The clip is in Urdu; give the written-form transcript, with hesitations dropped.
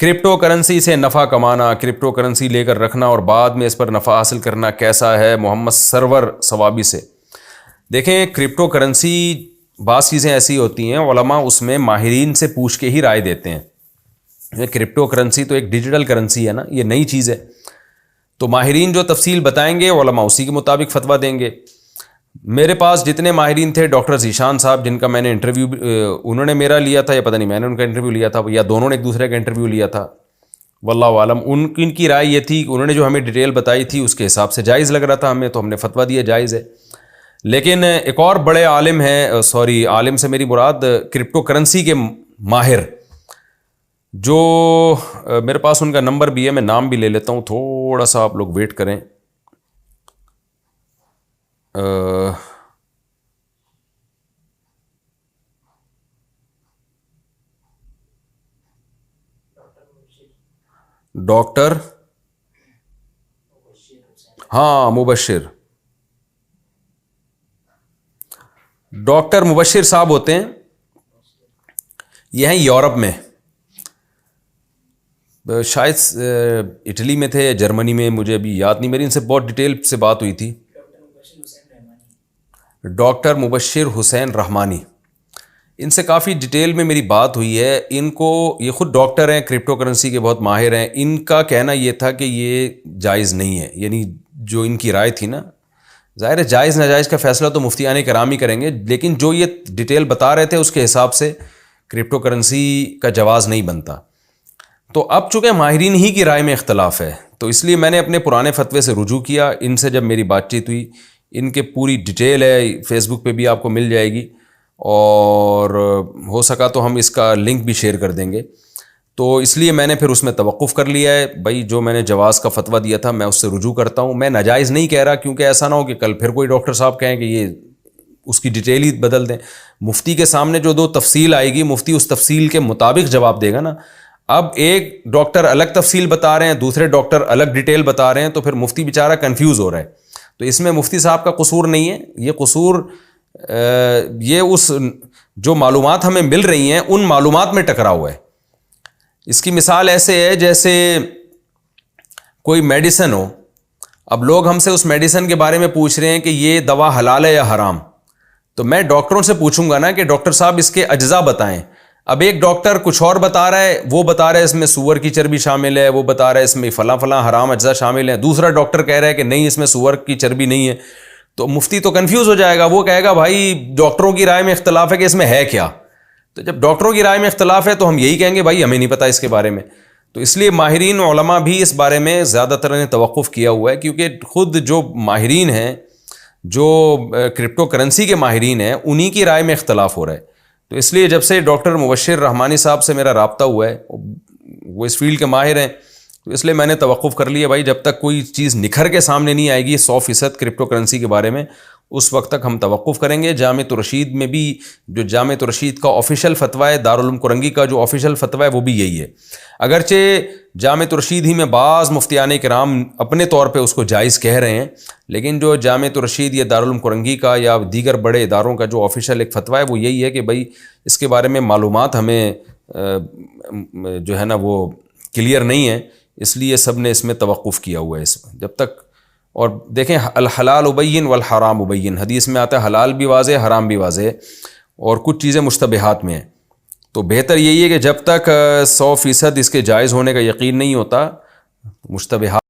کرپٹو کرنسی سے نفع کمانا، کرپٹو کرنسی لے کر رکھنا اور بعد میں اس پر نفع حاصل کرنا کیسا ہے؟ محمد سرور ثوابی سے۔ دیکھیں، کرپٹو کرنسی بعض چیزیں ایسی ہوتی ہیں علماء اس میں ماہرین سے پوچھ کے ہی رائے دیتے ہیں۔ کرپٹو کرنسی تو ایک ڈیجیٹل کرنسی ہے نا، یہ نئی چیز ہے، تو ماہرین جو تفصیل بتائیں گے علماء اسی کے مطابق فتویٰ دیں گے۔ میرے پاس جتنے ماہرین تھے، ڈاکٹر ذیشان صاحب جن کا میں نے انٹرویو انہوں نے میرا لیا تھا، یا پتہ نہیں میں نے ان کا انٹرویو لیا تھا، یا دونوں نے ایک دوسرے کا انٹرویو لیا تھا، واللہ عالم۔ ان کی رائے یہ تھی کہ انہوں نے جو ہمیں ڈیٹیل بتائی تھی اس کے حساب سے جائز لگ رہا تھا ہمیں، تو ہم نے فتویٰ دیا جائز ہے۔ لیکن ایک اور بڑے عالم ہیں، عالم سے میری مراد کرپٹو کرنسی کے ماہر، جو میرے پاس ان کا نمبر بھی ہے، میں نام بھی لے لیتا ہوں، تھوڑا سا آپ لوگ ویٹ کریں۔ ڈاکٹر مبشر، ڈاکٹر مبشر صاحب ہوتے ہیں، یہ ہیں یورپ میں، شاید اٹلی میں تھے، جرمنی میں، مجھے ابھی یاد نہیں، میری ان سے بہت ڈیٹیل سے بات ہوئی تھی۔ ڈاکٹر مبشر حسین رحمانی، ان سے کافی ڈیٹیل میں میری بات ہوئی ہے۔ ان کو، یہ خود ڈاکٹر ہیں، کرپٹو کرنسی کے بہت ماہر ہیں، ان کا کہنا یہ تھا کہ یہ جائز نہیں ہے، یعنی جو ان کی رائے تھی نا، ظاہر ہے جائز ناجائز کا فیصلہ تو مفتیان کرام ہی کریں گے، لیکن جو یہ ڈیٹیل بتا رہے تھے اس کے حساب سے کرپٹو کرنسی کا جواز نہیں بنتا۔ تو اب چونکہ ماہرین ہی کی رائے میں اختلاف ہے، تو اس لیے میں نے اپنے پرانے فتوے سے رجوع کیا۔ ان سے جب میری بات چیت ہوئی، ان کے پوری ڈیٹیل ہے، فیس بک پہ بھی آپ کو مل جائے گی، اور ہو سکا تو ہم اس کا لنک بھی شیئر کر دیں گے۔ تو اس لیے میں نے پھر اس میں توقف کر لیا ہے، بھائی جو میں نے جواز کا فتویٰ دیا تھا میں اس سے رجوع کرتا ہوں، میں ناجائز نہیں کہہ رہا، کیونکہ ایسا نہ ہو کہ کل پھر کوئی ڈاکٹر صاحب کہیں کہ یہ اس کی ڈیٹیل ہی بدل دیں۔ مفتی کے سامنے جو دو تفصیل آئے گی، مفتی اس تفصیل کے مطابق جواب دے گا نا۔ اب ایک ڈاکٹر الگ تفصیل بتا رہے ہیں، دوسرے ڈاکٹر الگ ڈیٹیل بتا رہے ہیں، تو پھر مفتی بیچارہ کنفیوز ہو رہا ہے۔ تو اس میں مفتی صاحب کا قصور نہیں ہے، یہ قصور یہ اس جو معلومات ہمیں مل رہی ہیں ان معلومات میں ٹکرا ہوا ہے۔ اس کی مثال ایسے ہے جیسے کوئی میڈیسن ہو، اب لوگ ہم سے اس میڈیسن کے بارے میں پوچھ رہے ہیں کہ یہ دوا حلال ہے یا حرام، تو میں ڈاکٹروں سے پوچھوں گا نا کہ ڈاکٹر صاحب اس کے اجزاء بتائیں۔ اب ایک ڈاکٹر کچھ اور بتا رہا ہے، وہ بتا رہا ہے اس میں سور کی چربی شامل ہے، وہ بتا رہا ہے اس میں فلاں فلاں حرام اجزاء شامل ہیں، دوسرا ڈاکٹر کہہ رہا ہے کہ نہیں اس میں سور کی چربی نہیں ہے، تو مفتی تو کنفیوز ہو جائے گا، وہ کہے گا بھائی ڈاکٹروں کی رائے میں اختلاف ہے کہ اس میں ہے کیا۔ تو جب ڈاکٹروں کی رائے میں اختلاف ہے تو ہم یہی کہیں گے بھائی ہمیں نہیں پتہ اس کے بارے میں۔ تو اس لیے ماہرین علماء بھی اس بارے میں زیادہ تر نے توقف کیا ہوا ہے، کیونکہ خود جو ماہرین ہیں، جو کرپٹو کرنسی کے ماہرین ہیں، انہی کی رائے میں اختلاف ہو رہا ہے۔ تو اس لیے جب سے ڈاکٹر مبشر رحمانی صاحب سے میرا رابطہ ہوا ہے، وہ اس فیلڈ کے ماہر ہیں، تو اس لیے میں نے توقف کر لیا بھائی جب تک کوئی چیز نکھر کے سامنے نہیں آئے گی 100% کرپٹو کرنسی کے بارے میں، اس وقت تک ہم توقف کریں گے۔ جامعۃ الرشید میں بھی جو جامعۃ الرشید کا آفیشیل فتویٰ ہے، دارالعلوم کرنگی کا جو آفیشیل فتویٰ ہے وہ بھی یہی ہے، اگرچہ جامعۃ الرشید ہی میں بعض مفتیان کرام اپنے طور پہ اس کو جائز کہہ رہے ہیں، لیکن جو جامعۃ الرشید یا دارالعلوم کرنگی کا یا دیگر بڑے اداروں کا جو آفیشیل ایک فتویٰ ہے وہ یہی ہے کہ بھائی اس کے بارے میں معلومات ہمیں جو ہے نا وہ کلیئر نہیں ہے، اس لیے سب نے اس میں توقف کیا ہوا ہے اس میں جب تک۔ اور دیکھیں الحلال ابین والحرام ابین، حدیث میں آتا ہے حلال بھی واضح ہے، حرام بھی واضح ہے، اور کچھ چیزیں مشتبہات میں ہیں۔ تو بہتر یہی ہے کہ جب تک 100% اس کے جائز ہونے کا یقین نہیں ہوتا، مشتبہات